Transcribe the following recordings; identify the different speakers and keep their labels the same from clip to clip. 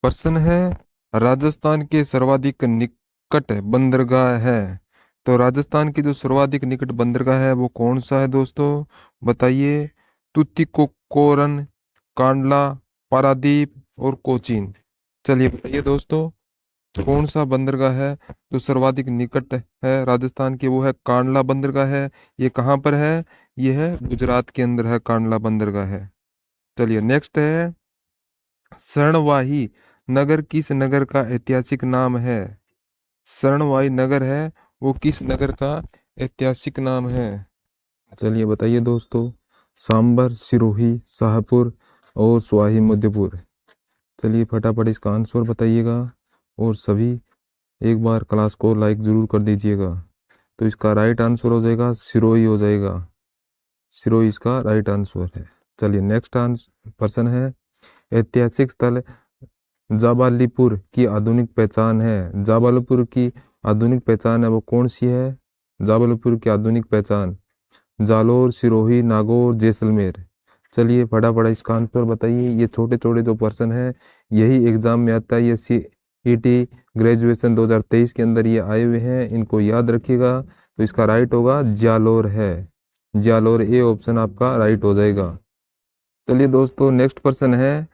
Speaker 1: प्रश्न है, राजस्थान के सर्वाधिक निकट बंदरगाह है। तो राजस्थान की जो सर्वाधिक निकट बंदरगाह है वो कौन सा है दोस्तों? बताइए। तुतिकोरिन, कांडला, पारादीप और कोचीन। चलिए बताइए दोस्तों, कौन सा बंदरगाह है जो सर्वाधिक निकट है राजस्थान के? वो है कांडला बंदरगाह है। ये कहाँ पर है? ये है गुजरात के अंदर है, कांडला बंदरगाह है। चलिए नेक्स्ट है, स्वर्णवाही नगर किस नगर का ऐतिहासिक नाम है? स्वर्णवाही नगर है, वो किस नगर का ऐतिहासिक नाम है? चलिए बताइए दोस्तों। सांबर, सिरोही, शाहपुर और स्वाही मध्यपुर। चलिए फटाफट इसका आंसर बताइएगा। और सभी एक बार क्लास को लाइक जरूर कर दीजिएगा। तो इसका राइट आंसर हो जाएगा सिरोही हो जाएगा। सिरोही इसका राइट आंसर है। चलिए नेक्स्ट प्रश्न है, ऐतिहासिक स्थल जाबालीपुर की आधुनिक पहचान है। जाबालीपुर की आधुनिक पहचान है वो कौन सी है? जाबालीपुर की आधुनिक पहचान जालोर, सिरोही, नागौर, जैसलमेर। चलिए फटाफट इसका आंसर बताइए। ये छोटे छोटे जो प्रश्न है यही एग्जाम में आता है। ये सीईटी ग्रेजुएशन 2023 के अंदर ये आए हुए हैं, इनको याद रखिएगा। तो इसका राइट होगा जालोर है। जालोर, ए ऑप्शन आपका राइट हो जाएगा। चलिए दोस्तों नेक्स्ट प्रश्न है,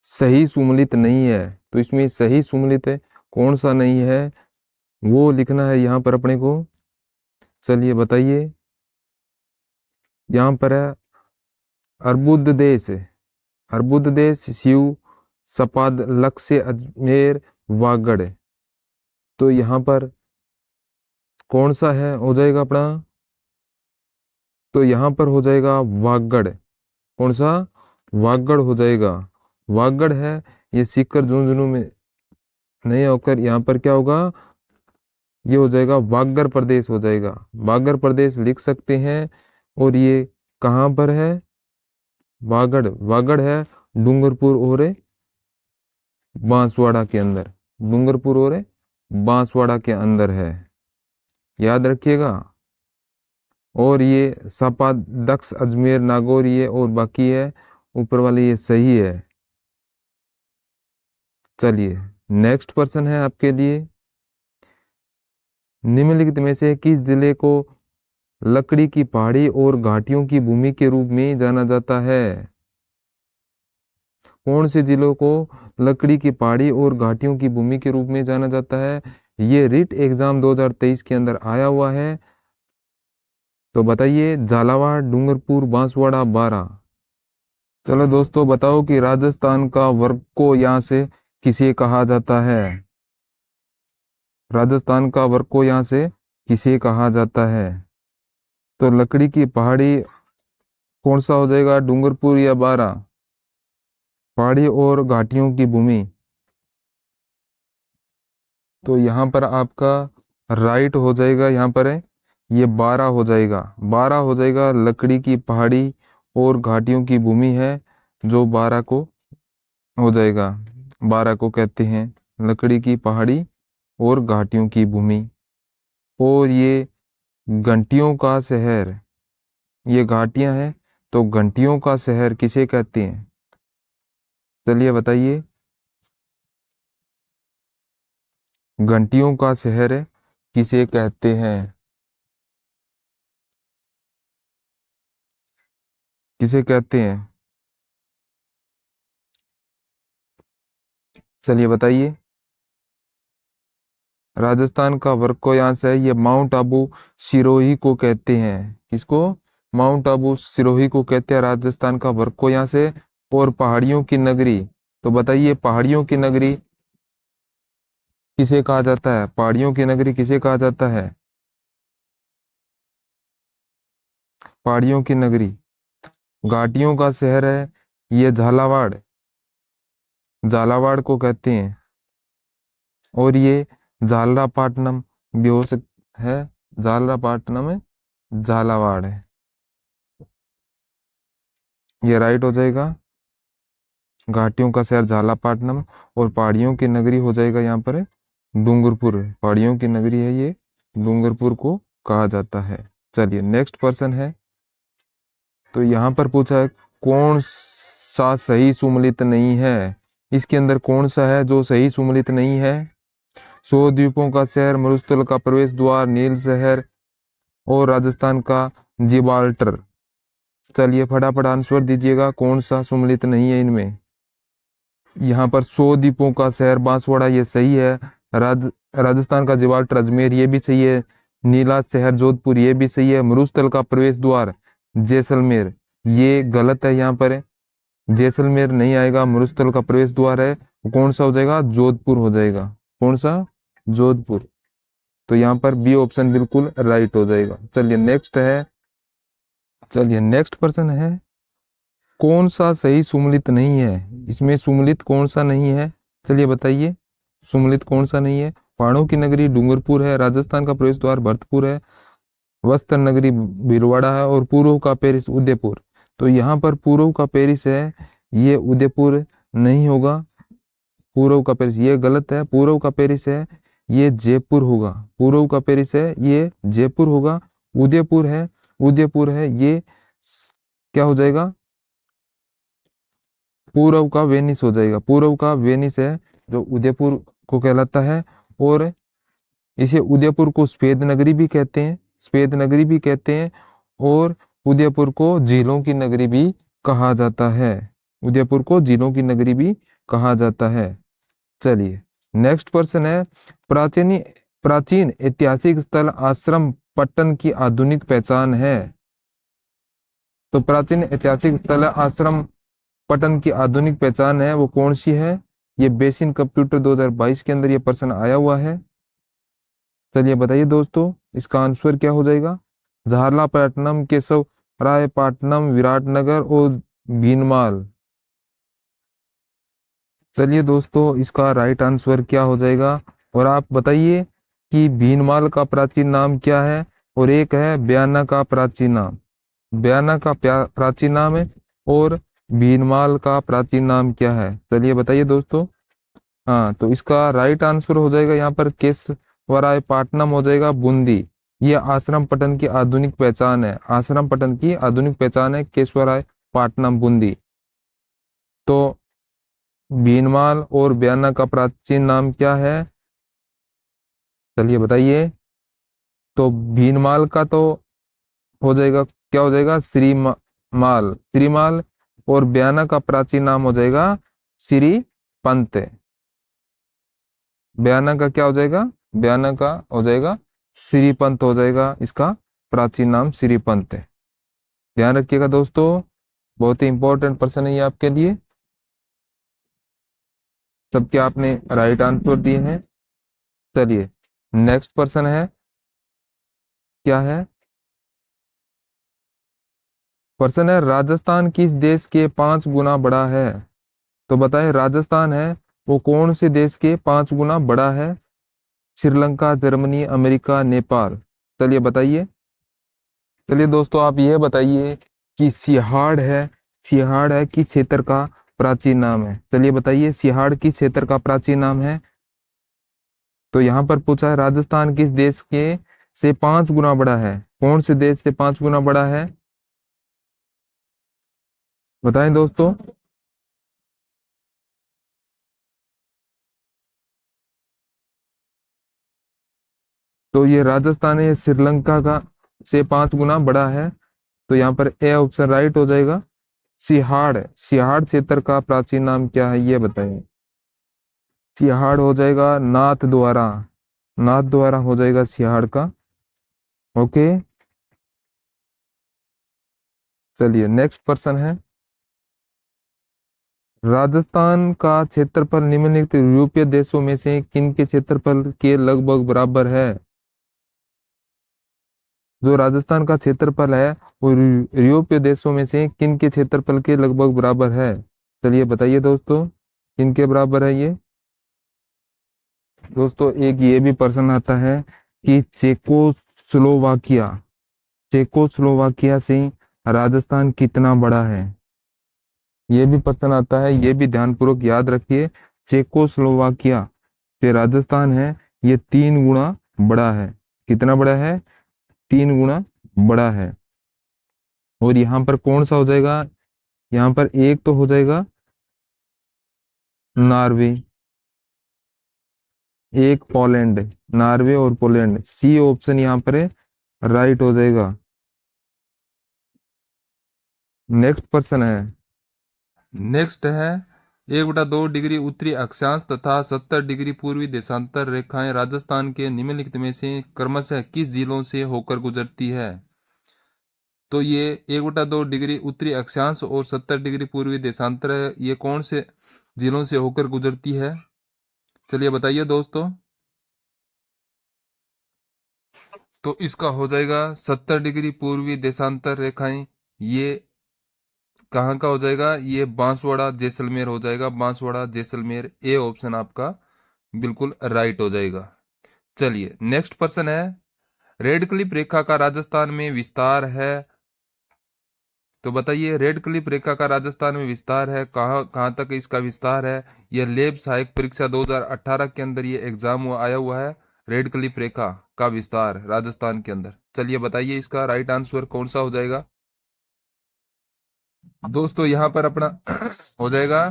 Speaker 1: सही सुमेलित नहीं है। तो इसमें सही सुमेलित है कौन सा नहीं है वो लिखना है यहाँ पर अपने को। चलिए बताइए। यहाँ पर है अर्बुद देश, अर्बुद देश, शिव, सपाद, लक्ष्य, अजमेर, वागड़। तो यहाँ पर कौन सा है हो जाएगा अपना? तो यहाँ पर हो जाएगा वागड़। कौन सा? वागड़ हो जाएगा। वागड़ है। ये सीकर झुंझुनू में नहीं होकर यहाँ पर क्या होगा? ये हो जाएगा वागड़ प्रदेश हो जाएगा। वागड़ प्रदेश लिख सकते हैं। और ये कहाँ पर है? वागड़, वागड़ है डूंगरपुर और बांसवाड़ा के अंदर। डूंगरपुर और बांसवाड़ा के अंदर है, याद रखिएगा। और ये सपा, दक्ष, अजमेर, नागौर ये और बाकी है ऊपर वाले ये सही है। चलिए नेक्स्ट प्रश्न है आपके लिए, निम्नलिखित में से किस जिले को लकड़ी की पहाड़ी और घाटियों की भूमि के रूप में जाना जाता है? कौन से जिलों को लकड़ी की पहाड़ी और घाटियों की भूमि के रूप में जाना जाता है? ये रिट एग्जाम 2023 के अंदर आया हुआ है। तो बताइए, झालावाड़, डूंगरपुर, बांसवाड़ा, बारा। चलो दोस्तों बताओ कि राजस्थान का वर्ग को यहाँ से किसे कहा जाता है? राजस्थान का वर्ग को यहाँ से किसे कहा जाता है? तो लकड़ी की पहाड़ी कौन सा हो जाएगा, डूंगरपुर या बारा? पहाड़ी और घाटियों की भूमि। तो यहाँ पर आपका राइट हो जाएगा, यहाँ पर है ये बारा हो जाएगा। बारा हो जाएगा, लकड़ी की पहाड़ी और घाटियों की भूमि है जो बारा को हो जाएगा। बारा को कहते हैं लकड़ी की पहाड़ी और घाटियों की भूमि। और ये घंटियों का शहर, ये घाटियां हैं तो घंटियों का शहर किसे कहते हैं? चलिए बताइए। घंटियों का शहर किसे कहते हैं? किसे कहते हैं? चलिए बताइए। राजस्थान का वर्ग को यहाँ से है, ये माउंट आबू सिरोही को कहते हैं। किसको? माउंट आबू सिरोही को कहते हैं राजस्थान का वर्ग को यहाँ से। और पहाड़ियों की नगरी, तो बताइए पहाड़ियों की नगरी किसे कहा जाता है? पहाड़ियों की नगरी किसे कहा जाता है? पहाड़ियों की नगरी, घाटियों का शहर है ये झालावाड़, झालावाड़ को कहते हैं। और ये झालरापाटनम भी हो सकता है, झालरापाटनम है, झालावाड़ है, ये राइट हो जाएगा। घाटियों का शहर झालापाटनम और पहाड़ियों की नगरी हो जाएगा यहाँ पर डूंगरपुर। पहाड़ियों की नगरी है ये, डूंगरपुर को कहा जाता है। चलिए नेक्स्ट पर्सन है। तो यहाँ पर पूछा है, कौन सा सही सुमेलित नहीं है? इसके अंदर कौन सा है जो सही सुमेलित नहीं है? 100 द्वीपों का शहर, मरुस्थल का प्रवेश द्वार, नील शहर और राजस्थान का जिब्राल्टर। चलिए फटाफट आंसर दीजिएगा, कौन सा सुमेलित नहीं है इनमें? यहाँ पर 100 द्वीपों का शहर बांसवाड़ा, ये सही है। राजस्थान का जिब्राल्टर अजमेर, ये भी सही है। नीला शहर जोधपुर, ये भी सही है। मरुस्थल का प्रवेश द्वार जैसलमेर, ये गलत है। यहाँ पर जैसलमेर नहीं आएगा, मरुस्थल का प्रवेश द्वार है। कौन सा हो जाएगा? जोधपुर हो जाएगा। कौन सा? जोधपुर। तो यहाँ पर बी ऑप्शन बिल्कुल राइट हो जाएगा। चलिए नेक्स्ट प्रश्न है, कौन सा सही सुमेलित नहीं है? इसमें सुमेलित कौन सा नहीं है? चलिए बताइए, सुमेलित कौन सा नहीं है? पहाड़ों की नगरी डूंगरपुर है, राजस्थान का प्रवेश द्वार भरतपुर है, वस्त्र नगरी भीलवाड़ा है और पूर्व का पेरिस उदयपुर। तो यहाँ पर पूर्व का पेरिस है, ये उदयपुर नहीं होगा। पूर्व का पेरिस ये गलत है। पूर्व का पेरिस है, ये जयपुर होगा। पूर्व का पेरिस है, ये जयपुर होगा। उदयपुर है, उदयपुर है, ये क्या हो जाएगा? पूर्व का वेनिस हो जाएगा। पूर्व का वेनिस है जो उदयपुर को कहलाता है। और इसे उदयपुर को सफेद नगरी भी कहते हैं, सफेद नगरी भी कहते हैं। और उदयपुर को झीलों की नगरी भी कहा जाता है। उदयपुर को झीलों की नगरी भी कहा जाता है। चलिए नेक्स्ट प्रश्न है, प्राचीन प्राचीन ऐतिहासिक स्थल आश्रम पट्टन की आधुनिक पहचान है। तो प्राचीन ऐतिहासिक स्थल आश्रम पट्टन की आधुनिक पहचान है, वो कौन सी है? ये बेसिन कंप्यूटर 2022 के अंदर ये प्रश्न आया हुआ है। चलिए बताइए दोस्तों, इसका आंसर क्या हो जाएगा? झारलापट्टनम, केशव रायपट्टनम, विराटनगर और भीनमाल। चलिए दोस्तों, इसका राइट आंसर क्या हो जाएगा? और आप बताइए कि भीनमाल का प्राचीन नाम क्या है? और एक है बयाना का प्राचीन नाम। बयाना का प्राचीन नाम है और भीनमाल का प्राचीन नाम क्या है? चलिए बताइए दोस्तों। हाँ, तो इसका राइट आंसर हो जाएगा यहाँ पर केशवरायपट्टनम हो जाएगा, बूंदी। ये आश्रम पट्टन की आधुनिक पहचान है। आश्रम पट्टन की आधुनिक पहचान है केशवरायपट्टनम, बूंदी। तो भीनमाल और बयाना का प्राचीन नाम क्या है? चलिए बताइए। तो भीनमाल का तो हो जाएगा, क्या हो जाएगा? श्रीमाल, श्रीमाल। और बयाना का प्राचीन नाम हो जाएगा श्री पंत। बयाना का क्या हो जाएगा? बयाना का हो जाएगा श्री पंत हो जाएगा, इसका प्राचीन नाम श्री पंत है। ध्यान रखिएगा दोस्तों, बहुत ही इंपॉर्टेंट प्रश्न है ये आपके लिए। सबके आपने राइट आंसर दिए हैं। चलिए नेक्स्ट प्रश्न है, क्या है? प्रश्न है, राजस्थान किस देश के 5 गुना बड़ा है? तो बताएं, राजस्थान है वो कौन से देश के 5 गुना बड़ा है? Sri Lanka, Germany, America, Nepal. चलिए बताइए। चलिए दोस्तों, आप ये बताइए कि सिहाड़ है किस क्षेत्र का प्राचीन नाम है? चलिए बताइए, सिहाड़ किस क्षेत्र का प्राचीन नाम है? तो यहाँ पर पूछा है राजस्थान किस देश के से 5 गुना बड़ा है? कौन से देश से 5 गुना बड़ा है? बताएं दोस्तों। तो ये राजस्थान है, ये श्रीलंका का से 5 गुना बड़ा है। तो यहाँ पर ए ऑप्शन राइट हो जाएगा। सिहाड़ क्षेत्र का प्राचीन नाम क्या है, ये बताइए। सिहाड़ हो जाएगा नाथ द्वारा, नाथ द्वारा हो जाएगा सिहाड़ का। ओके। चलिए नेक्स्ट प्रश्न है, राजस्थान का क्षेत्रफल निम्नलिखित यूरोपीय देशों में से किन के क्षेत्रफल के लगभग बराबर है? जो राजस्थान का क्षेत्रफल है वो यूरोपीय देशों में से किन के क्षेत्रफल के लगभग बराबर है? चलिए बताइए दोस्तों, किन के बराबर है ये? दोस्तों एक ये भी प्रश्न आता है कि चेकोस्लोवाकिया से राजस्थान कितना बड़ा है? ये भी प्रश्न आता है, ये भी ध्यानपूर्वक याद रखिए। चेकोस्लोवाकिया से राजस्थान है, ये 3 गुना बड़ा है। कितना बड़ा है? 3 गुना बड़ा है। और यहाँ पर कौन सा हो जाएगा? यहाँ पर एक तो हो जाएगा नॉर्वे, एक पोलैंड, नॉर्वे और पोलैंड, सी ऑप्शन यहाँ पर है राइट हो जाएगा। नेक्स्ट पर्सन है, नेक्स्ट है 1/2 डिग्री उत्तरी अक्षांश तथा 70 डिग्री पूर्वी देशांतर रेखाएं राजस्थान के निम्नलिखित में से क्रमशः किस जिलों से होकर गुजरती है। तो ये 1/2 डिग्री उत्तरी अक्षांश और 70 डिग्री पूर्वी देशांतर है, ये कौन से जिलों से होकर गुजरती है? चलिए बताइए दोस्तों। तो इसका हो जाएगा 70 डिग्री पूर्वी देशांतर रेखाएं, ये कहाँ का हो जाएगा? ये बांसवाड़ा जैसलमेर हो जाएगा, बांसवाड़ा जैसलमेर, ए ऑप्शन आपका बिल्कुल राइट हो जाएगा। चलिए नेक्स्ट पर्सन है, रेड क्लिफ रेखा का राजस्थान में विस्तार है। तो बताइए रेड क्लिफ रेखा का राजस्थान में विस्तार है, कहाँ कहाँ तक इसका विस्तार है? यह लेब सहायक परीक्षा 2018 के अंदर ये एग्जाम आया हुआ है, रेड क्लिफ रेखा का विस्तार राजस्थान के अंदर। चलिए बताइए इसका राइट आंसर कौन सा हो जाएगा? दोस्तों यहाँ पर अपना हो जाएगा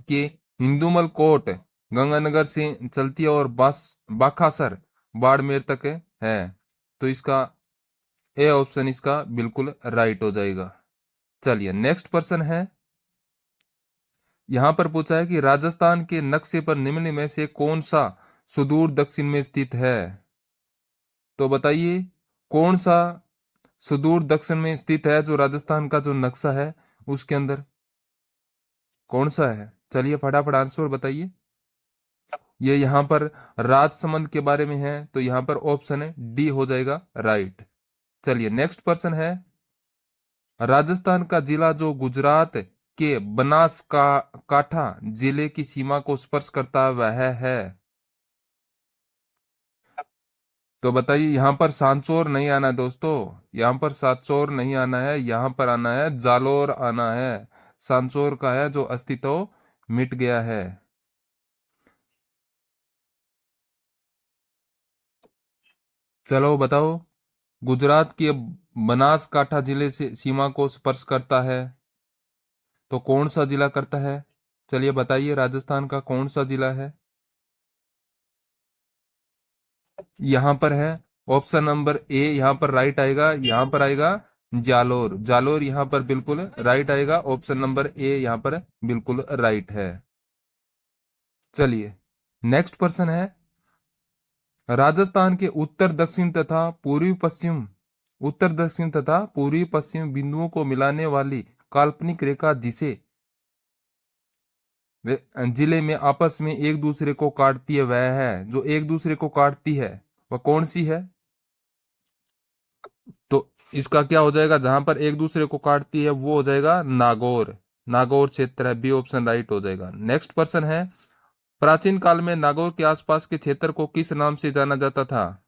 Speaker 1: कि हिंदूमल कोट गंगानगर से चलती है और बाखासर बाड़मेर तक है। तो इसका ए ऑप्शन इसका बिल्कुल राइट हो जाएगा। चलिए नेक्स्ट पर्सन है, यहां पर पूछा है कि राजस्थान के नक्शे पर निम्न में से कौन सा सुदूर दक्षिण में स्थित है। तो बताइए कौन सा सुदूर दक्षिण में स्थित है, जो राजस्थान का जो नक्शा है उसके अंदर कौन सा है? चलिए फटाफट आंसर बताइए। ये यहाँ पर राजसमंद के बारे में है, तो यहाँ पर ऑप्शन है डी हो जाएगा राइट। चलिए नेक्स्ट पर्सन है, राजस्थान का जिला जो गुजरात के बनासकांठा जिले की सीमा को स्पर्श करता है वह है। तो बताइए यहाँ पर सांचौर नहीं आना है दोस्तों, यहाँ पर सांचौर नहीं आना है, यहाँ पर आना है जालोर आना है। सांचौर का है जो अस्तित्व मिट गया है। चलो बताओ, गुजरात के बनासकांठा जिले से सीमा को स्पर्श करता है, तो कौन सा जिला करता है? चलिए बताइए राजस्थान का कौन सा जिला है? यहाँ पर है ऑप्शन नंबर ए, यहाँ पर राइट आएगा, यहाँ पर आएगा जालोर, जालोर यहाँ पर बिल्कुल राइट आएगा, ऑप्शन नंबर ए यहाँ पर बिल्कुल राइट है। चलिए नेक्स्ट पर्सन है, राजस्थान के उत्तर दक्षिण तथा पूर्वी पश्चिम, उत्तर दक्षिण तथा पूर्वी पश्चिम बिंदुओं को मिलाने वाली काल्पनिक रेखा जिसे जिले में आपस में एक दूसरे को काटती है वह है, जो एक दूसरे को काटती है वह कौन सी है? तो इसका क्या हो जाएगा, जहां पर एक दूसरे को काटती है वो हो जाएगा नागौर, नागौर क्षेत्र है, बी ऑप्शन राइट हो जाएगा। नेक्स्ट पर्सन है, प्राचीन काल में नागौर के आसपास के क्षेत्र को किस नाम से जाना जाता था?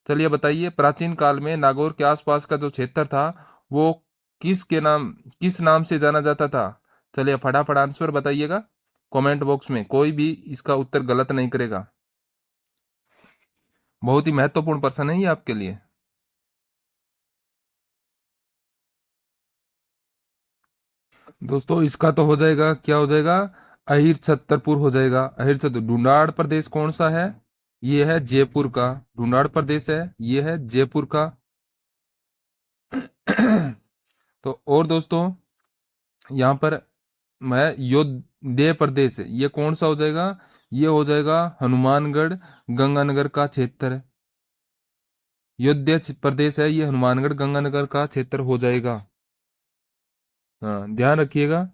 Speaker 1: चलिए बताइए प्राचीन काल में नागौर के आसपास का जो क्षेत्र था वो किस नाम से जाना जाता था? चलिए फटाफट आंसर बताइएगा कमेंट बॉक्स में, कोई भी इसका उत्तर गलत नहीं करेगा। बहुत ही महत्वपूर्ण प्रश्न है ये आपके लिए। दोस्तों इसका तो हो जाएगा, क्या हो जाएगा? अहिर छतरपुर हो जाएगा। अहिर छतर ढूंढाड़ प्रदेश कौन सा है? ये है जयपुर का, ढूंढाड़ प्रदेश है, ये है जयपुर का। तो और दोस्तों यहाँ पर मैं योध्य प्रदेश, ये कौन सा हो जाएगा? ये हो जाएगा हनुमानगढ़ गंगानगर का क्षेत्र, योध्य प्रदेश है ये, हनुमानगढ़ गंगानगर का क्षेत्र हो जाएगा। हाँ ध्यान रखिएगा।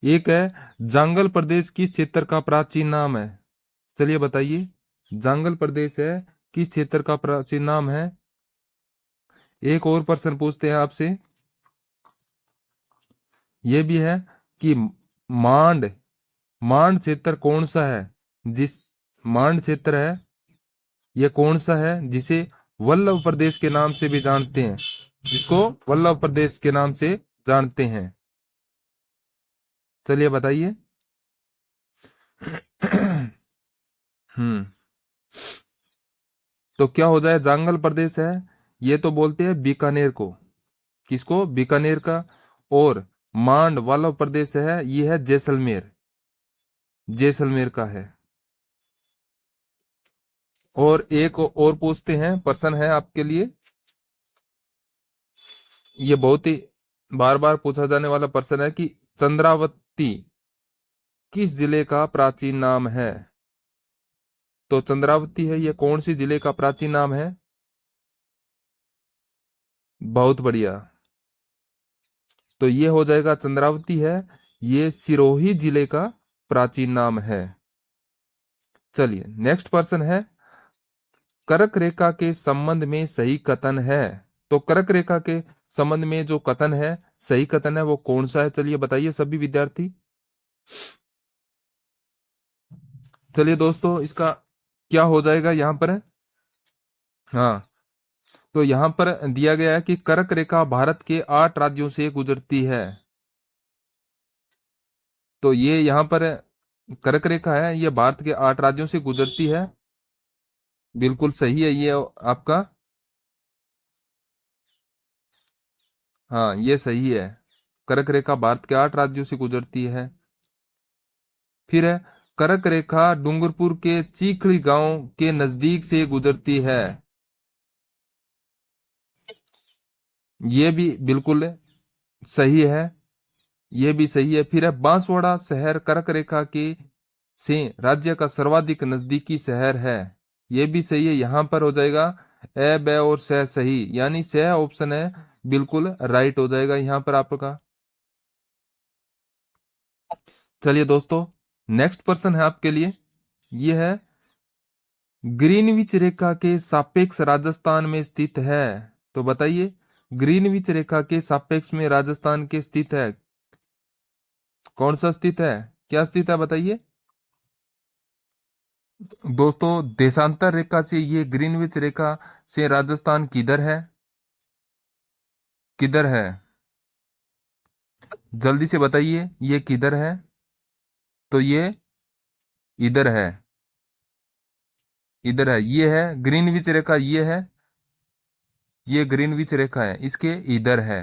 Speaker 1: एक है जांगल प्रदेश किस क्षेत्र का प्राचीन नाम है? चलिए बताइए जांगल प्रदेश है किस क्षेत्र का प्राचीन नाम है? एक और प्रश्न पूछते हैं आपसे, ये भी है कि मांड, मांड क्षेत्र कौन सा है, जिस मांड क्षेत्र है ये कौन सा है जिसे वल्लभ प्रदेश के नाम से भी जानते हैं, जिसको वल्लभ प्रदेश के नाम से जानते हैं? चलिए बताइए। हम्म, तो क्या हो जाए, जांगल प्रदेश है, ये तो बोलते हैं बीकानेर को, किसको? बीकानेर का। और मांड वाला प्रदेश है, ये है जैसलमेर, जैसलमेर का है। और एक और पूछते हैं, प्रश्न है आपके लिए, ये बहुत ही बार बार पूछा जाने वाला प्रश्न है कि चंद्रावती किस जिले का प्राचीन नाम है। तो चंद्रावती है, ये कौन सी जिले का प्राचीन नाम है? बहुत बढ़िया। तो ये हो जाएगा, चंद्रावती है, ये सिरोही जिले का प्राचीन नाम है। चलिए नेक्स्ट प्रश्न है, कर्क रेखा के संबंध में सही कथन है। तो कर्क रेखा के संबंध में जो कथन है, सही कथन है, वो कौन सा है? चलिए बताइए सभी विद्यार्थी। चलिए दोस्तों, इसका क्या हो जाएगा यहाँ पर? हाँ, तो यहाँ पर दिया गया है कि कर्क रेखा भारत के 8 राज्यों से गुजरती है। तो ये यहाँ पर कर्क रेखा है, ये भारत के 8 राज्यों से गुजरती है। बिल्कुल सही है ये आपका। हाँ, ये सही है, कर्क रेखा भारत के 8 राज्यों से गुजरती है। फिर है, कर्क रेखा डूंगरपुर के चीखड़ी गांव के नजदीक से गुजरती है। ये भी बिल्कुल सही है, ये भी सही है। फिर है, बांसवाड़ा शहर कर्क रेखा के से राज्य का सर्वाधिक नजदीकी शहर है। ये भी सही है, यहां पर हो जाएगा ए ब और स सही, यानी स ऑप्शन है बिल्कुल राइट हो जाएगा यहां पर आपका। चलिए दोस्तों, नेक्स्ट प्रश्न है आपके लिए, ये है, ग्रीनविच रेखा के सापेक्ष राजस्थान में स्थित है। तो बताइए, ग्रीनविच रेखा के सापेक्ष में राजस्थान के स्थित है, कौन सा स्थित है, क्या स्थित है बताइए। दोस्तों, देशांतर रेखा से ये ग्रीनविच रेखा से राजस्थान किधर है? किधर है? जल्दी से बताइए, ये किधर है? तो ये इधर है, इधर है, ये है ग्रीनविच रेखा, ये है, ये ग्रीनविच रेखा है, इसके इधर है।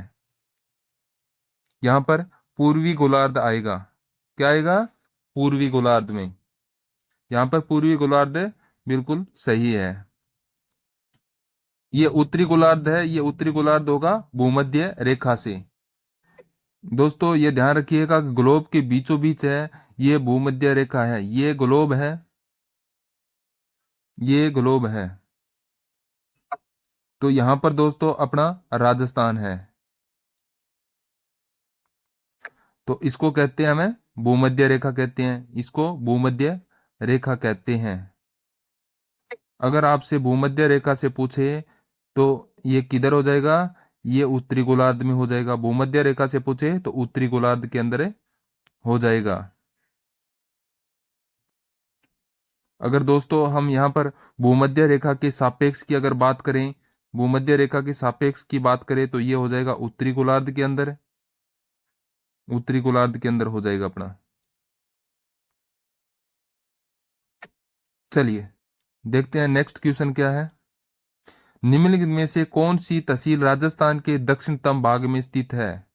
Speaker 1: यहां पर पूर्वी गोलार्ध आएगा, क्या आएगा? पूर्वी गोलार्ध में, यहां पर पूर्वी गोलार्ध बिल्कुल सही है। ये उत्तरी गोलार्ध है, ये उत्तरी गोलार्ध होगा भूमध्य रेखा से। दोस्तों ये ध्यान रखिएगा कि ग्लोब के बीचों बीच है, ये भूमध्य रेखा है, ये ग्लोब है, ये ग्लोब है। तो यहां पर दोस्तों अपना राजस्थान है, तो इसको कहते हैं, हमें भूमध्य रेखा कहते हैं, इसको भूमध्य रेखा कहते हैं। अगर आपसे भूमध्य रेखा से पूछे तो ये किधर हो जाएगा? ये उत्तरी गोलार्ध में हो जाएगा। भूमध्य रेखा से पूछे तो उत्तरी गोलार्ध के अंदर हो जाएगा। अगर दोस्तों हम यहाँ पर भूमध्य रेखा के सापेक्ष की अगर बात करें, भूमध्य रेखा के सापेक्ष की बात करें तो ये हो जाएगा उत्तरी गोलार्ध के अंदर, उत्तरी गोलार्ध के अंदर हो जाएगा अपना। चलिए देखते हैं नेक्स्ट क्वेश्चन क्या है। निम्नलिखित में से कौन सी तहसील राजस्थान के दक्षिणतम भाग में स्थित है?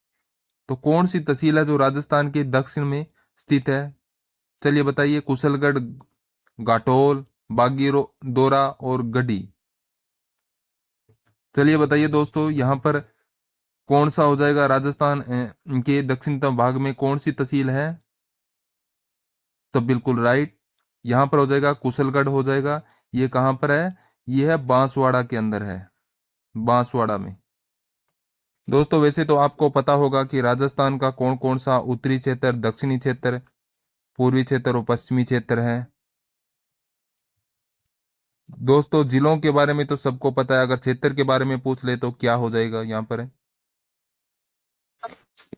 Speaker 1: तो कौन सी तहसील है जो राजस्थान के दक्षिण में स्थित है? चलिए बताइए, कुशलगढ़, घाटोल, बागीदोरा और गढ़ी। चलिए बताइए दोस्तों, यहाँ पर कौन सा हो जाएगा राजस्थान के दक्षिणतम भाग में कौन सी तहसील है? तो बिल्कुल राइट, यहाँ पर हो जाएगा कुशलगढ़ हो जाएगा। ये कहाँ पर है? ये है बांसवाड़ा के अंदर है, बांसवाड़ा में। दोस्तों वैसे तो आपको पता होगा कि राजस्थान का कौन कौन सा उत्तरी क्षेत्र, दक्षिणी क्षेत्र, पूर्वी क्षेत्र और पश्चिमी क्षेत्र है। दोस्तों जिलों के बारे में तो सबको पता है, अगर क्षेत्र के बारे में पूछ ले तो क्या हो जाएगा यहाँ पर है।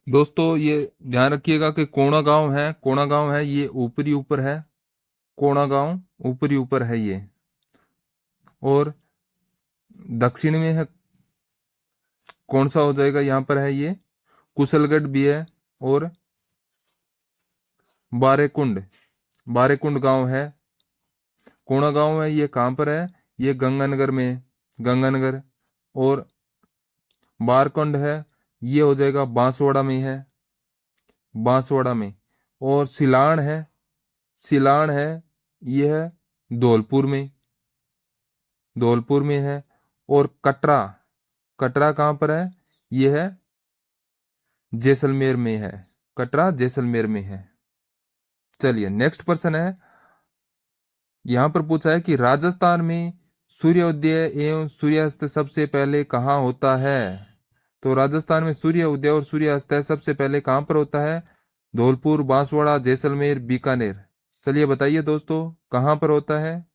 Speaker 1: दोस्तों ये ध्यान रखिएगा कि कोणा गांव है, कोणा गांव है, ये ऊपरी ऊपर है, कोणा गांव ऊपरी ऊपर है ये। और दक्षिण में है, कौन सा हो जाएगा यहाँ पर है, ये कुशलगढ़ भी है, और बारेकुंड, बारेकुंड गांव है। कोणा गांव है, ये कहाँ पर है? ये गंगानगर में, गंगानगर। और बारकुंड है, ये हो जाएगा बांसवाड़ा में है। बांसवाड़ा में। और सिलान है, सिलान है, ये है धौलपुर में, धौलपुर में है। और कटरा, कटरा कहाँ पर है, ये है जैसलमेर में है, कटरा जैसलमेर में है। चलिए नेक्स्ट प्रश्न है, यहां पर पूछा है कि राजस्थान में सूर्योदय एवं सूर्यास्त सबसे पहले कहाँ होता है। तो राजस्थान में सूर्य उदय और सूर्यास्त सबसे पहले कहाँ पर होता है, धौलपुर, बांसवाड़ा, जैसलमेर, बीकानेर। चलिए बताइए दोस्तों, कहाँ पर होता है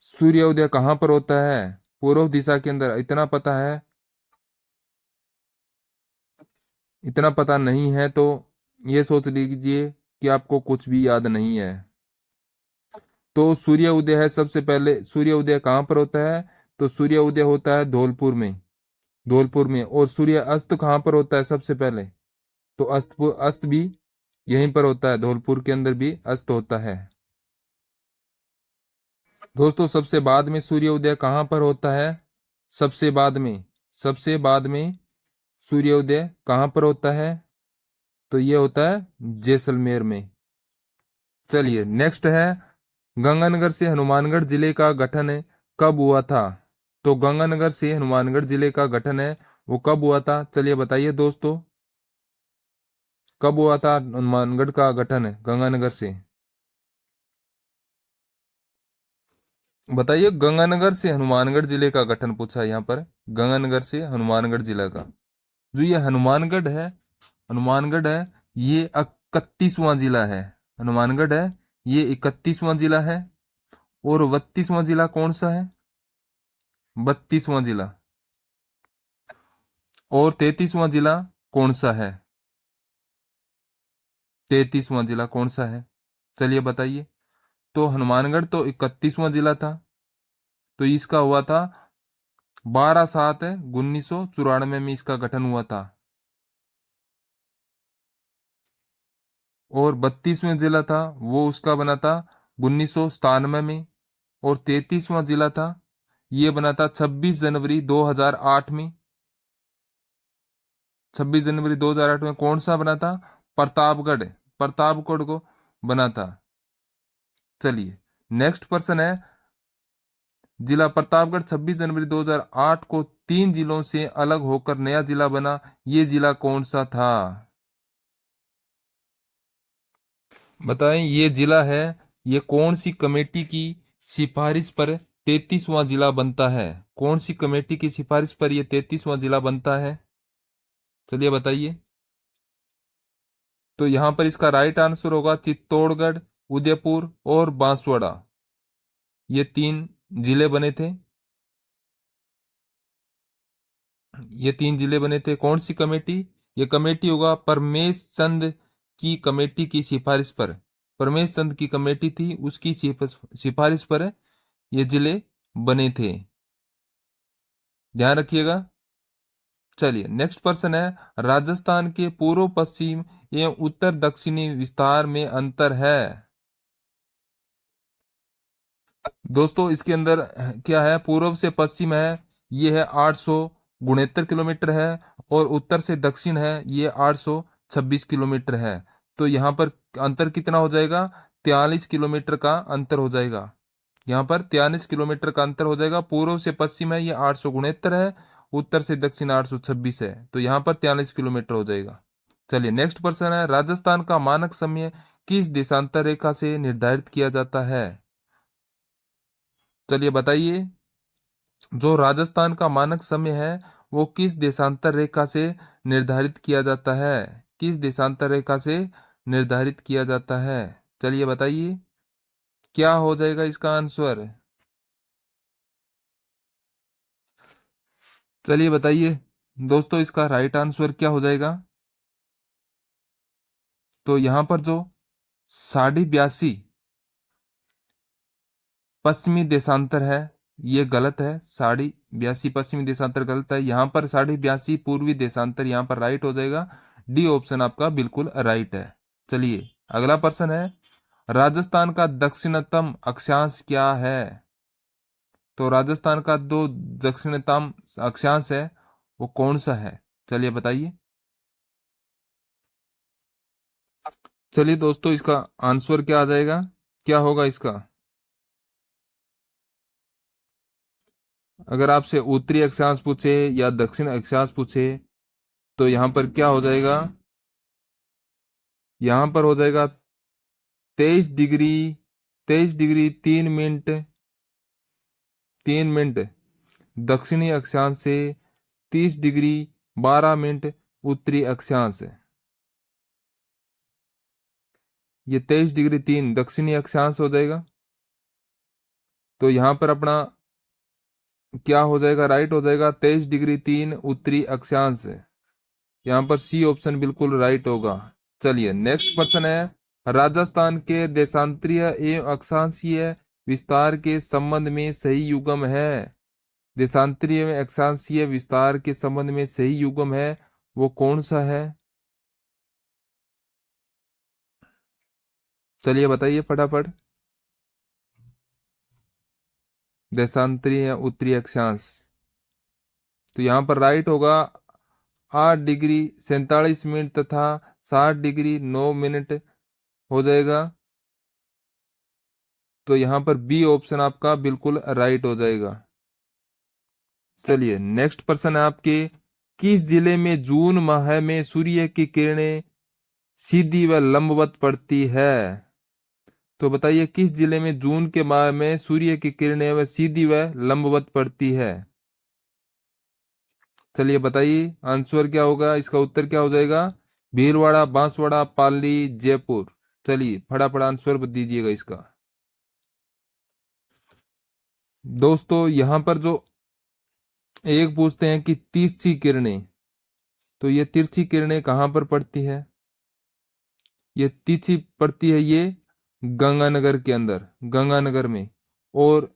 Speaker 1: सूर्योदय, कहाँ पर होता है, पूर्व दिशा के अंदर, इतना पता है। इतना पता नहीं है तो ये सोच लीजिए कि आपको कुछ भी याद नहीं है। तो सूर्य उदय है सबसे पहले, सूर्य उदय कहाँ पर होता है, तो सूर्य उदय होता है धौलपुर में, धौलपुर में। और सूर्य अस्त कहाँ पर होता है सबसे पहले, तो अस्त, अस्त भी यहीं पर होता है, धौलपुर के अंदर भी अस्त होता है। दोस्तों सबसे बाद में सूर्य उदय कहाँ पर होता है, सबसे बाद में, सबसे बाद में सूर्योदय कहाँ पर होता है, तो ये होता है जैसलमेर में। चलिए नेक्स्ट है, गंगानगर से हनुमानगढ़ जिले का गठन कब हुआ था। तो गंगानगर से हनुमानगढ़ जिले का गठन है वो कब हुआ था, चलिए बताइए दोस्तों, कब हुआ था हनुमानगढ़ का गठन है गंगानगर से। बताइए, गंगानगर से हनुमानगढ़ जिले का गठन पूछा है यहाँ पर, गंगानगर से हनुमानगढ़ जिला का। जो ये हनुमानगढ़ है, हनुमानगढ़ है, ये 31वां जिला है। हनुमानगढ़ है, ये 31वां जिला है। और 32वां जिला कौन सा है, 32वां जिला। और 33वां जिला कौन सा है, 33वां जिला कौन सा है, चलिए बताइए। तो हनुमानगढ़ तो 31वां जिला था, तो इसका हुआ था 12/7/1994 में इसका गठन हुआ था। और 32वां जिला था वो उसका बना था 1997 में। और 33वां जिला था, ये बना था 26 जनवरी 2008 में। 26 जनवरी 2008 में कौन सा बना था, प्रतापगढ़, प्रतापगढ़ को बना था। चलिए नेक्स्ट प्रश्न है, जिला प्रतापगढ़ 26 जनवरी 2008 को 3 जिलों से अलग होकर नया जिला बना, ये जिला कौन सा था, बताएं। ये जिला है, ये कौन सी कमेटी की सिफारिश पर 33वां जिला बनता है, कौन सी कमेटी की सिफारिश पर यह 33वां जिला बनता है, चलिए बताइए। तो यहां पर इसका राइट आंसर होगा चित्तौड़गढ़, उदयपुर और बांसवाड़ा, ये 3 जिले बने थे। ये 3 जिले बने थे, कौन सी कमेटी, ये कमेटी होगा परमेश चंद की कमेटी की सिफारिश पर, परमेश चंद की कमेटी थी उसकी सिफारिश पर ये जिले बने थे, ध्यान रखिएगा। चलिए नेक्स्ट प्रश्न है, राजस्थान के पूर्व पश्चिम एवं उत्तर दक्षिणी विस्तार में अंतर है। दोस्तों इसके अंदर क्या है, पूर्व से पश्चिम है ये है 869 किलोमीटर है। और उत्तर से दक्षिण है ये 826 किलोमीटर है। तो यहाँ पर अंतर कितना हो जाएगा, 43 किलोमीटर का अंतर हो जाएगा। यहाँ पर 43 किलोमीटर का अंतर हो जाएगा। पूर्व से पश्चिम है ये 869 है, उत्तर से दक्षिण 826 है, तो यहाँ पर 43 किलोमीटर हो जाएगा। चलिए नेक्स्ट प्रश्न है, राजस्थान का मानक समय किस देशांतर रेखा से निर्धारित किया जाता है, चलिए बताइए। जो राजस्थान का मानक समय है वो किस देशांतर रेखा से निर्धारित किया जाता है, किस देशांतर रेखा से निर्धारित किया जाता है, चलिए बताइए, क्या हो जाएगा इसका आंसर, चलिए बताइए दोस्तों, इसका राइट आंसर क्या हो जाएगा। तो यहां पर जो 82 पश्चिमी देशांतर है ये गलत है, 82 पश्चिमी देशांतर गलत है। यहाँ पर 82 पूर्वी देशांतर यहाँ पर राइट हो जाएगा, डी ऑप्शन आपका बिल्कुल राइट है। चलिए अगला प्रश्न है, राजस्थान का दक्षिणतम अक्षांश क्या है। तो राजस्थान का जो दक्षिणतम अक्षांश है वो कौन सा है, चलिए बताइए। चलिए दोस्तों, इसका आंसर क्या आ जाएगा, क्या होगा इसका? अगर आपसे उत्तरी अक्षांश पूछे या दक्षिण अक्षांश पूछे तो यहाँ पर क्या हो जाएगा? यहाँ पर हो जाएगा 23 डिग्री 23 डिग्री 3 मिनट 3 मिनट दक्षिणी अक्षांश से, 30 डिग्री 12 मिनट उत्तरी अक्षांश। ये 23 डिग्री 3 दक्षिणी अक्षांश हो जाएगा। तो यहाँ पर अपना क्या हो जाएगा? राइट हो जाएगा 23 डिग्री 3 उत्तरी अक्षांश। यहाँ पर सी ऑप्शन बिल्कुल राइट होगा। चलिए नेक्स्ट क्वेश्चन है, राजस्थान के देशांतरीय एवं अक्षांशीय विस्तार के संबंध में सही युग्म है। देशांतरीय एवं अक्षांशीय विस्तार के संबंध में सही युग्म है, वो कौन सा है? चलिए बताइए फटाफट। देशांतरीय या उत्तरी अक्षांश, तो यहाँ पर राइट होगा 8 डिग्री 47 मिनट तथा 60 डिग्री 9 मिनट हो जाएगा। तो यहाँ पर बी ऑप्शन आपका बिल्कुल राइट हो जाएगा। चलिए नेक्स्ट प्रश्न है आपके, किस जिले में जून माह में सूर्य की किरणें सीधी व लंबवत पड़ती है? तो बताइए किस जिले में जून के माह में सूर्य की किरणें व सीधी व लंबवत पड़ती है? चलिए बताइए आंसर क्या होगा, इसका उत्तर क्या हो जाएगा? भीलवाड़ा, बांसवाड़ा, पाली, जयपुर। चलिए फटाफट आंसर दीजिएगा इसका। दोस्तों यहां पर जो एक पूछते हैं कि तिरछी किरणें, तो ये तिरछी किरणें कहां पर पड़ती है? ये तिरछी पड़ती है ये गंगानगर के अंदर, गंगानगर में। और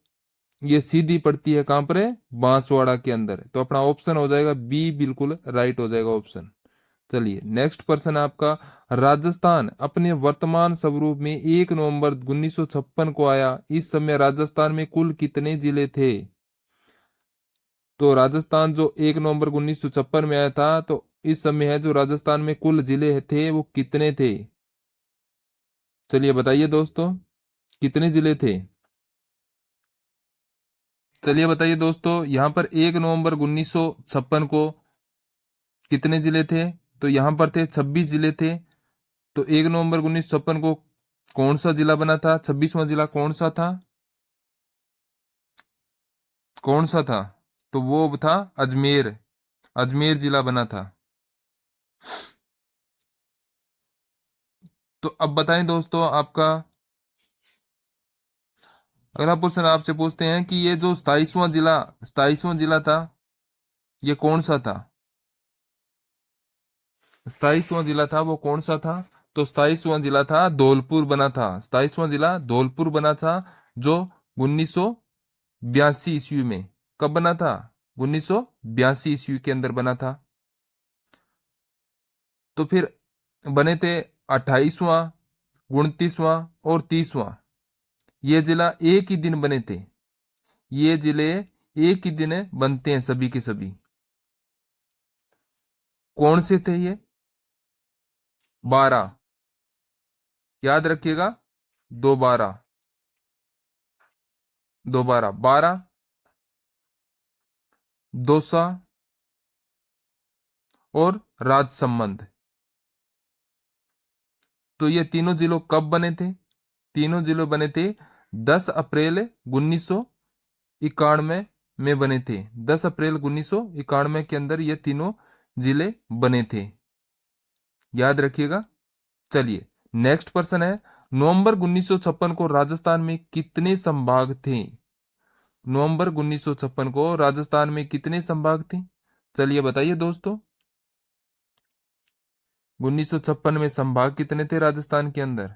Speaker 1: ये सीधी पड़ती है कहां पर है? बांसवाड़ा के अंदर। तो अपना ऑप्शन हो जाएगा बी, बिल्कुल राइट हो जाएगा ऑप्शन। चलिए नेक्स्ट प्रश्न आपका, राजस्थान अपने वर्तमान स्वरूप में 1 नवंबर 1956 को आया, इस समय राजस्थान में कुल कितने जिले थे? तो राजस्थान जो 1 नवंबर 1956 में आया था, तो इस समय है जो राजस्थान में कुल जिले थे वो कितने थे? चलिए बताइए दोस्तों, कितने जिले थे? चलिए बताइए दोस्तों, यहाँ पर 1 नवंबर 1956 को कितने जिले थे? तो यहाँ पर थे 26 जिले थे। तो 1 नवंबर 1956 को कौन सा जिला बना था? 26वां जिला कौन सा था? कौन सा था? तो वो था अजमेर। अजमेर जिला बना था। तो अब बताएं दोस्तों आपका अगला क्वेश्चन आपसे पूछते हैं कि ये जो 27वां जिला था, ये कौन सा था? 27वां जिला था वो कौन सा था? तो 27वां जिला था धौलपुर बना था। 27वां जिला धौलपुर बना था, जो 1982 ईस्वी में। कब बना था? 1982 ईस्वी के अंदर बना था। तो फिर बने थे 28वां, 29वां और 30वां। ये जिला एक ही दिन बने थे। ये जिले एक ही दिन बनते हैं सभी के सभी। कौन से थे ये? 12, याद रखिएगा। दो बारह, दो बारह, 12, दौसा और राजसमंद। तो ये तीनों जिलों कब बने थे? तीनों जिलों बने थे 10 अप्रैल 1991 में बने थे। 10 अप्रैल 1991 के अंदर ये तीनों जिले बने थे, याद रखिएगा। चलिए नेक्स्ट प्रश्न है, नवंबर 1956 को राजस्थान में कितने संभाग थे? नवंबर 1956 को राजस्थान में कितने संभाग थे? चलिए बताइए दोस्तों, 1956 में संभाग कितने थे राजस्थान के अंदर?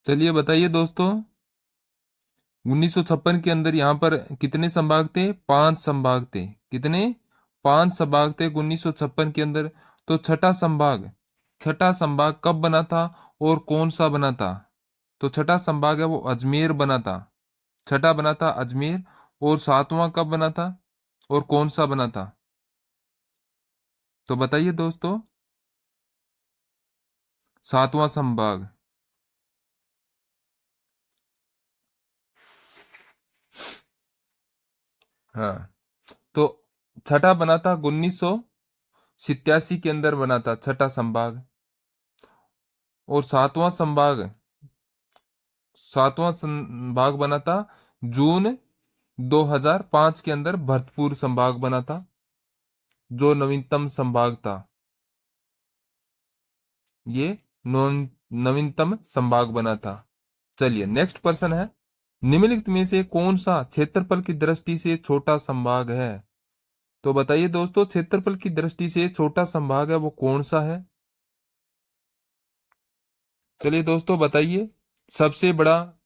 Speaker 1: चलिए बताइए दोस्तों, 1956 के अंदर यहाँ पर कितने संभाग थे? 5 संभाग थे। कितने? 5 संभाग थे 1956 के अंदर। तो छठा संभाग कब बना था और कौन सा बना था? तो छठा संभाग है वो अजमेर बना था। छठा बना था अजमेर। और 7वां कब बना था और कौन सा बना था? तो बताइए दोस्तों। सातवां संभाग। हाँ, तो छठा बना था 1987 के अंदर बना था छठा संभाग। और सातवां संभाग बना था जून 2005 के अंदर। भरतपुर संभाग बना था, जो नवीनतम संभाग था। ये नवीनतम संभाग बना था। चलिए नेक्स्ट प्रश्न है, निम्नलिखित में से कौन सा क्षेत्रफल की दृष्टि से छोटा संभाग है? तो बताइए दोस्तों, क्षेत्रफल की दृष्टि से छोटा संभाग है वो कौन सा है? चलिए दोस्तों बताइए, सबसे बड़ा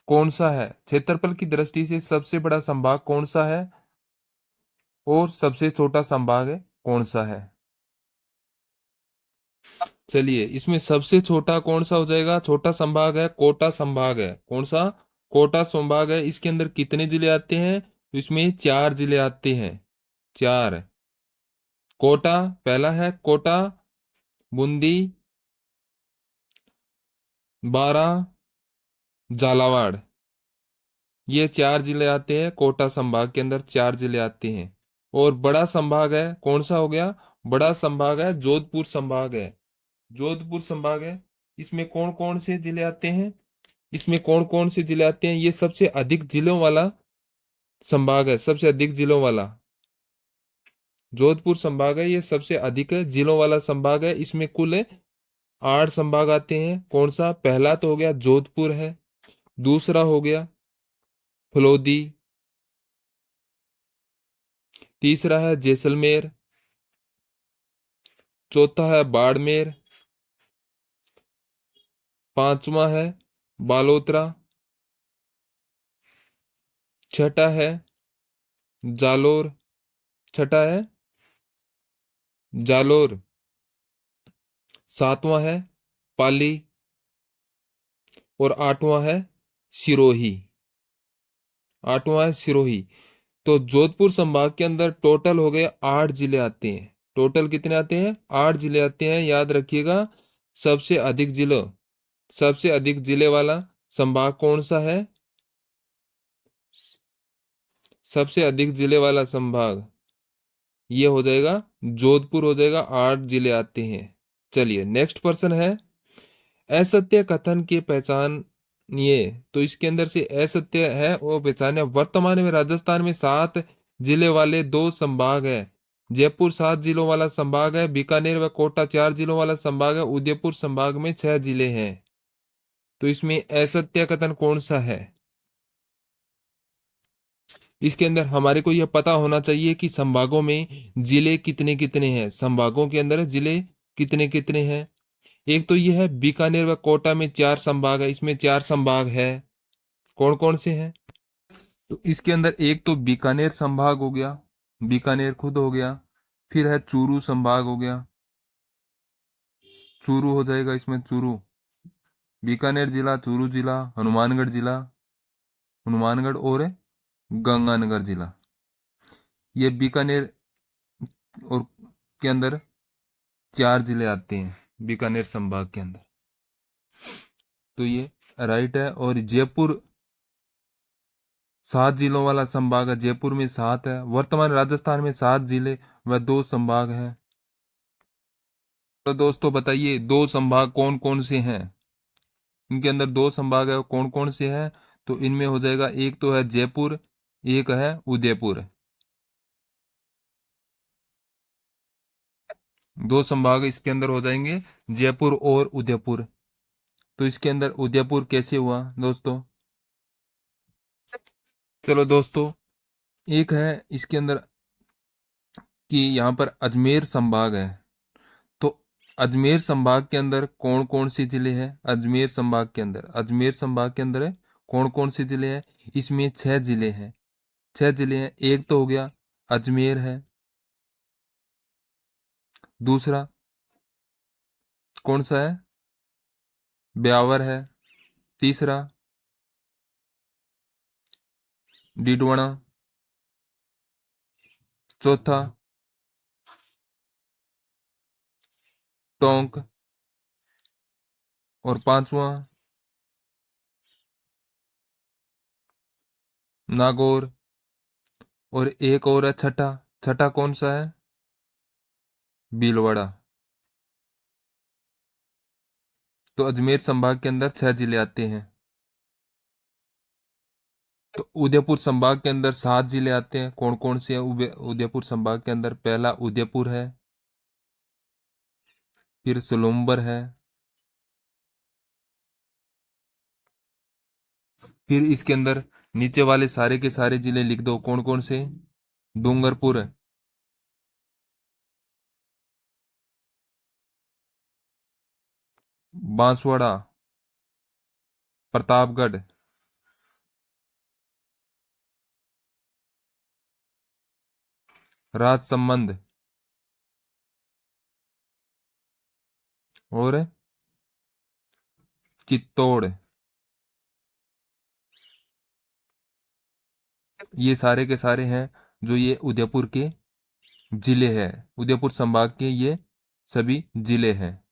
Speaker 1: कौन सा है? क्षेत्रफल की दृष्टि से सबसे बड़ा संभाग कौन सा है और सबसे छोटा संभाग है कौन सा है? चलिए, इसमें सबसे छोटा कौन सा हो जाएगा? छोटा संभाग है कोटा संभाग है। कौन सा? कोटा संभाग है। इसके अंदर कितने जिले आते हैं? तो इसमें 4 जिले आते हैं। 4। कोटा पहला है, कोटा, बूंदी, बारा, झालावाड़। ये 4 जिले आते हैं कोटा संभाग के अंदर, 4 जिले आते हैं। और बड़ा संभाग है कौन सा हो गया? बड़ा संभाग है जोधपुर संभाग है। जोधपुर संभाग है। इसमें कौन कौन से जिले आते हैं? इसमें कौन कौन से जिले आते हैं? ये सबसे अधिक जिलों वाला संभाग है, सबसे अधिक जिलों वाला। जोधपुर संभाग है, ये सबसे अधिक जिलों वाला संभाग है। इसमें कुल 8 संभाग आते हैं। कौन सा? पहला तो हो गया जोधपुर है, दूसरा हो गया फलोदी, तीसरा है जैसलमेर, चौथा है बाड़मेर, पांचवा है बालोतरा, छठा है जालोर, छठा है जालोर, सातवां है पाली, और आठवां है सिरोही। आठवां है सिरोही। तो जोधपुर संभाग के अंदर टोटल हो गए 8 जिले आते हैं। टोटल कितने आते हैं? 8 जिले आते हैं, याद रखिएगा। सबसे अधिक जिलों सबसे अधिक जिले वाला संभाग कौन सा है? सबसे अधिक जिले वाला संभाग ये हो जाएगा जोधपुर हो जाएगा। 8 जिले आते हैं। चलिए नेक्स्ट प्रश्न है, असत्य कथन की पहचानिए। तो इसके अंदर से असत्य है वो पहचाने। वर्तमान में राजस्थान में 7 जिले वाले 2 संभाग है। जयपुर 7 जिलों वाला संभाग है। बीकानेर व कोटा 4 जिलों वाला संभाग है। उदयपुर संभाग में 6 जिले हैं। तो इसमें असत्य कथन कौन सा है? इसके अंदर हमारे को यह पता होना चाहिए कि संभागों में जिले कितने कितने हैं। संभागों के अंदर जिले कितने कितने हैं? एक तो यह है बीकानेर व कोटा में 4 संभाग है, इसमें 4 संभाग है। कौन कौन से हैं? तो इसके अंदर एक तो बीकानेर संभाग हो गया, बीकानेर खुद हो गया। फिर है चूरू संभाग हो गया, चूरू हो जाएगा इसमें चूरू। बीकानेर जिला, चूरू जिला, हनुमानगढ़ जिला, हनुमानगढ़ और गंगानगर जिला। ये बीकानेर और के अंदर 4 जिले आते हैं बीकानेर संभाग के अंदर। तो ये राइट है। और जयपुर 7 जिलों वाला संभाग है। जयपुर में 7 है। वर्तमान राजस्थान में 7 जिले व 2 संभाग हैं। तो दोस्तों बताइए, 2 संभाग कौन कौन से हैं? इनके अंदर 2 संभाग है, कौन कौन से हैं? तो इनमें हो जाएगा, एक तो है जयपुर, एक है उदयपुर। 2 संभाग इसके अंदर हो जाएंगे, जयपुर और उदयपुर। तो इसके अंदर उदयपुर कैसे हुआ दोस्तों? चलो दोस्तों, एक है इसके अंदर कि यहाँ पर अजमेर संभाग है। तो अजमेर संभाग के अंदर कौन कौन से जिले हैं? अजमेर संभाग के अंदर है कौन कौन से जिले हैं? इसमें 6 जिले हैं। 6 जिले हैं। एक तो हो गया अजमेर है, दूसरा कौन सा है? ब्यावर है, तीसरा डीडवाना, चौथा टोंक, और पांचवा नागौर। और एक और है छठा। छठा कौन सा है? भीलवाड़ा। तो अजमेर संभाग के अंदर 6 जिले आते हैं। तो उदयपुर संभाग के अंदर 7 जिले आते हैं। कौन कौन से हैं उदयपुर संभाग के अंदर? पहला उदयपुर है, फिर सोलुम्बर है, फिर इसके अंदर नीचे वाले सारे के सारे जिले लिख दो। कौन कौन से? डूंगरपुर, बांसवाड़ा, प्रतापगढ़, राजसमंद और चित्तौड़। ये सारे के सारे हैं जो ये उदयपुर के जिले हैं। उदयपुर संभाग के ये सभी जिले हैं।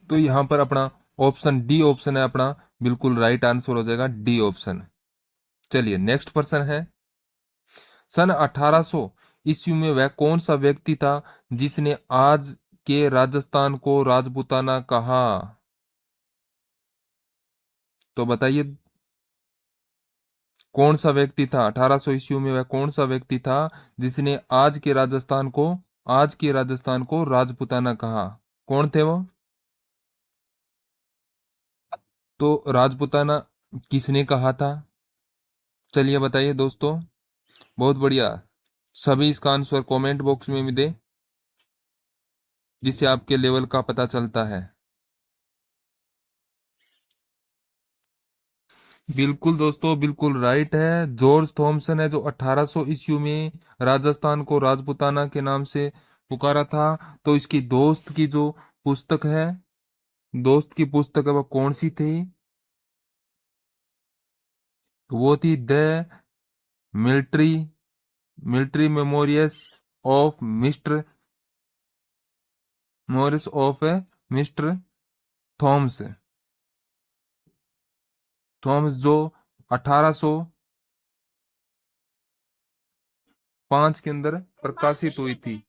Speaker 1: तो यहां पर अपना ऑप्शन डी ऑप्शन है अपना बिल्कुल राइट आंसर हो जाएगा, डी ऑप्शन। चलिए नेक्स्ट प्रश्न है। सन 1800 ईस्वी में वह कौन सा व्यक्ति था जिसने आज के राजस्थान को राजपूताना कहा? तो बताइए कौन सा व्यक्ति था? 1800 ईस्वी में वह कौन सा व्यक्ति था जिसने आज के राजस्थान को राजपूताना कहा? कौन थे वो? तो राजपूताना किसने कहा था? चलिए बताइए दोस्तों। बहुत बढ़िया। सभी इसका आंसर कमेंट बॉक्स में भी दे, जिससे आपके लेवल का पता चलता है। बिल्कुल दोस्तों, बिल्कुल राइट है। जॉर्ज थॉमसन है जो 1800 ईस्वी में राजस्थान को राजपूताना के नाम से पुकारा था। तो इसकी दोस्त की जो पुस्तक है, दोस्त की पुस्तक है, वो कौन सी थी? तो वो थी the military military memoirs of mister Morris of mister Thomas. Thomas जो 1805 के अंदर प्रकाशित हुई थी।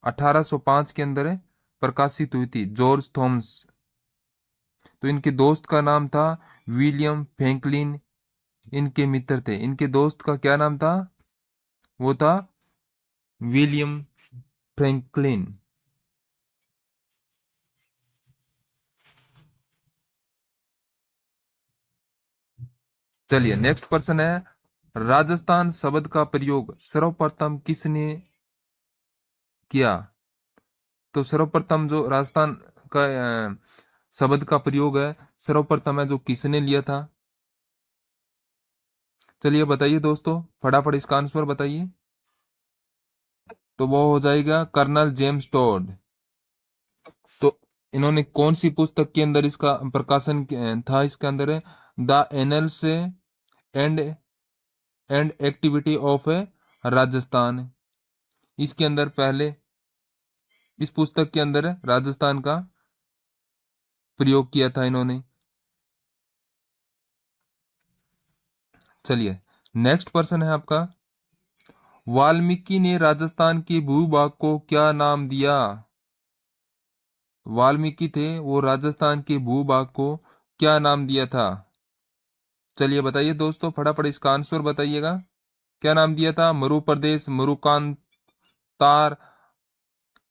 Speaker 1: 1805 के अंदर प्रकाशित हुई थी जॉर्ज थॉमस। तो इनके दोस्त का नाम था विलियम फ्रैंकलिन। इनके मित्र थे। इनके दोस्त का क्या नाम था? वो था विलियम फ्रैंकलिन। चलिए नेक्स्ट क्वेश्चन है। राजस्थान शब्द का प्रयोग सर्वप्रथम किसने किया? तो सर्वप्रथम जो राजस्थान का शब्द का प्रयोग है, सर्वप्रथम है जो किसने लिया था? चलिए बताइए दोस्तों, फटाफट इसका आंसर बताइए। तो वो हो जाएगा कर्नल जेम्स टोड। तो इन्होंने कौन सी पुस्तक के अंदर इसका प्रकाशन था? इसके अंदर the annuls and activity of Rajasthan. इसके अंदर पहले इस पुस्तक के अंदर राजस्थान का प्रयोग किया था इन्होंने। चलिए नेक्स्ट प्रश्न है आपका। वाल्मीकि ने राजस्थान के भूभाग को क्या नाम दिया? वाल्मीकि थे वो राजस्थान के भूभाग को क्या नाम दिया था? चलिए बताइए दोस्तों, फटाफट इसका आंसर बताइएगा। क्या नाम दिया था? मरु प्रदेश, मरुकांतार,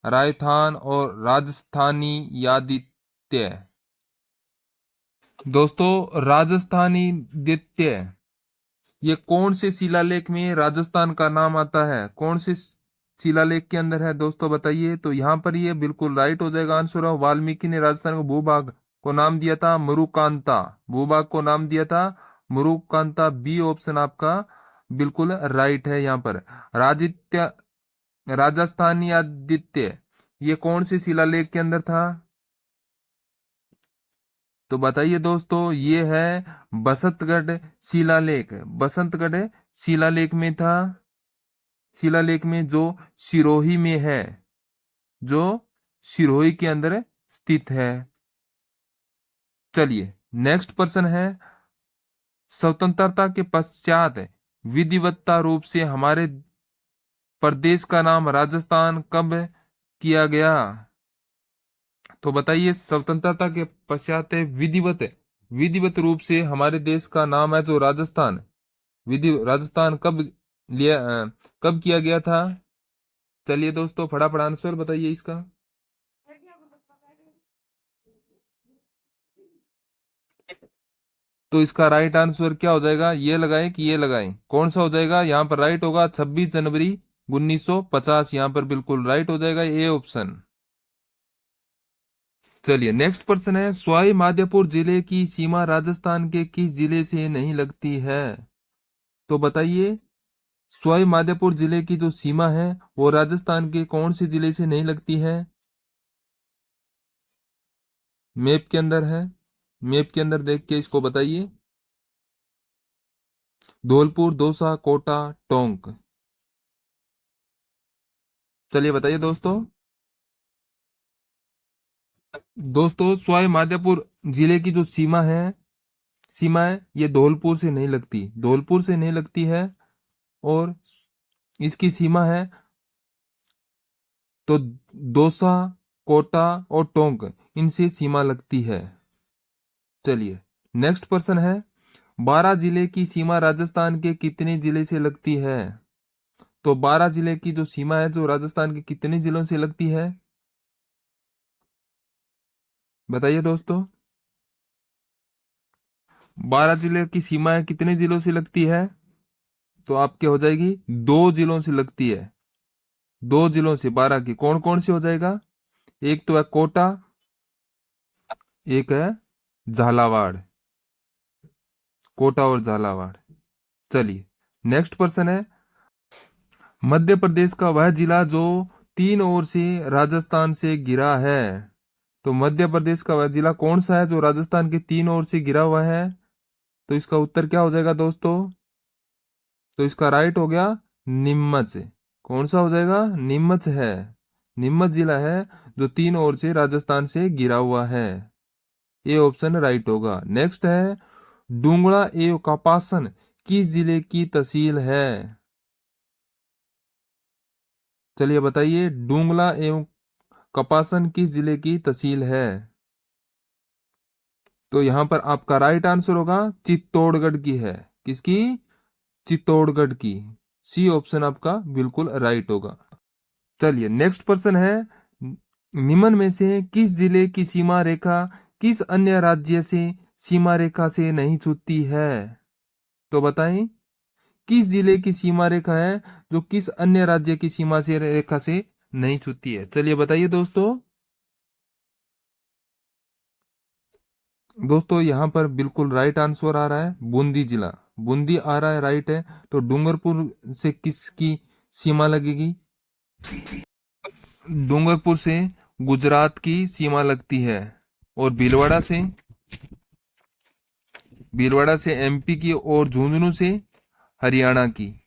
Speaker 1: रायथान और राजस्थानी यादित्य। दोस्तों राजस्थानी दित्य, ये कौन से शिलालेख में राजस्थान का नाम आता है? कौन से शिलालेख के अंदर है दोस्तों बताइए। तो यहाँ पर ये बिल्कुल राइट हो जाएगा आंसर। वाल्मीकि ने राजस्थान को भूभाग को नाम दिया था मरुकांता। भूभाग को नाम दिया था मरुकांता। बी ऑप्शन आपका बिल्कुल राइट है। यहाँ पर राजित्य राजस्थानी आदित्य ये कौन से शिलालेख के अंदर था? तो बताइए दोस्तों, ये है बसंतगढ़ शिलालेख। बसंतगढ़ शिलालेख में था। शिलालेख में जो सिरोही में है, जो सिरोही के अंदर स्थित है। चलिए नेक्स्ट प्रश्न है, स्वतंत्रता के पश्चात विधिवत रूप से हमारे प्रदेश का नाम राजस्थान कब किया गया? तो बताइए, स्वतंत्रता के पश्चात विधिवत रूप से हमारे देश का नाम है जो राजस्थान, राजस्थान कब कब किया गया था? चलिए दोस्तों फटाफट आंसर बताइए इसका। तो इसका राइट आंसर क्या हो जाएगा, ये लगाएं कि ये लगाएं, कौन सा हो जाएगा? यहाँ पर राइट होगा 26 जनवरी 1950, यहाँ पर बिल्कुल राइट हो जाएगा ए ऑप्शन। चलिए नेक्स्ट प्रश्न है, सवाई माधोपुर जिले की सीमा राजस्थान के किस जिले से नहीं लगती है? तो बताइए, सवाई माधोपुर जिले की जो सीमा है वो राजस्थान के कौन से जिले से नहीं लगती है? मैप के अंदर है, मैप के अंदर देख के इसको बताइए। धौलपुर, दौसा, कोटा, टोंक। चलिए बताइए दोस्तों। दोस्तों सवाई माधोपुर जिले की जो सीमा है ये धौलपुर से नहीं लगती, धौलपुर से नहीं लगती है। और इसकी सीमा है तो दौसा, कोटा और टोंक, इनसे सीमा लगती है। चलिए नेक्स्ट प्रश्न है, 12 जिले की सीमा राजस्थान के कितने जिले से लगती है? तो 12 जिले की जो सीमा है जो राजस्थान के कितने जिलों से लगती है? बताइए दोस्तों। 12 जिले की सीमा है कितने जिलों से लगती है? तो आपके हो जाएगी 2 जिलों से लगती है, 2 जिलों से 12 की। कौन कौन से हो जाएगा? एक तो है कोटा, एक है झालावाड़, कोटा और झालावाड़। चलिए नेक्स्ट प्रश्न है, मध्य प्रदेश का वह जिला जो 3 ओर से राजस्थान से घिरा है। तो मध्य प्रदेश का वह जिला कौन सा है जो राजस्थान के 3 ओर से घिरा हुआ है? तो इसका उत्तर क्या हो जाएगा दोस्तों? तो इसका राइट हो गया नीमच। कौन सा हो जाएगा? नीमच है, नीमच जिला है जो 3 ओर से राजस्थान से घिरा हुआ है। ये ऑप्शन राइट होगा। नेक्स्ट है, डुंगला एवं कपासन किस जिले की तहसील है? चलिए बताइए, डुंगला एवं कपासन किस जिले की तहसील है? तो यहां पर आपका राइट आंसर होगा चित्तौड़गढ़ की है। किसकी? चित्तौड़गढ़ की। सी ऑप्शन आपका बिल्कुल राइट होगा। चलिए नेक्स्ट प्रश्न है, निम्न में से किस जिले की सीमा रेखा किस अन्य राज्य से सीमा रेखा से नहीं छूटती है? तो बताएं, किस जिले की सीमा रेखा है जो किस अन्य राज्य की सीमा से रेखा से नहीं छूटती है? चलिए बताइए दोस्तों। दोस्तों यहाँ पर बिल्कुल राइट आंसर आ रहा है बूंदी जिला, बूंदी आ रहा है, राइट है। तो डूंगरपुर से किसकी सीमा लगेगी? डूंगरपुर से गुजरात की सीमा लगती है, और भीलवाड़ा से एमपी की, और झुंझुनू से हरियाणा की।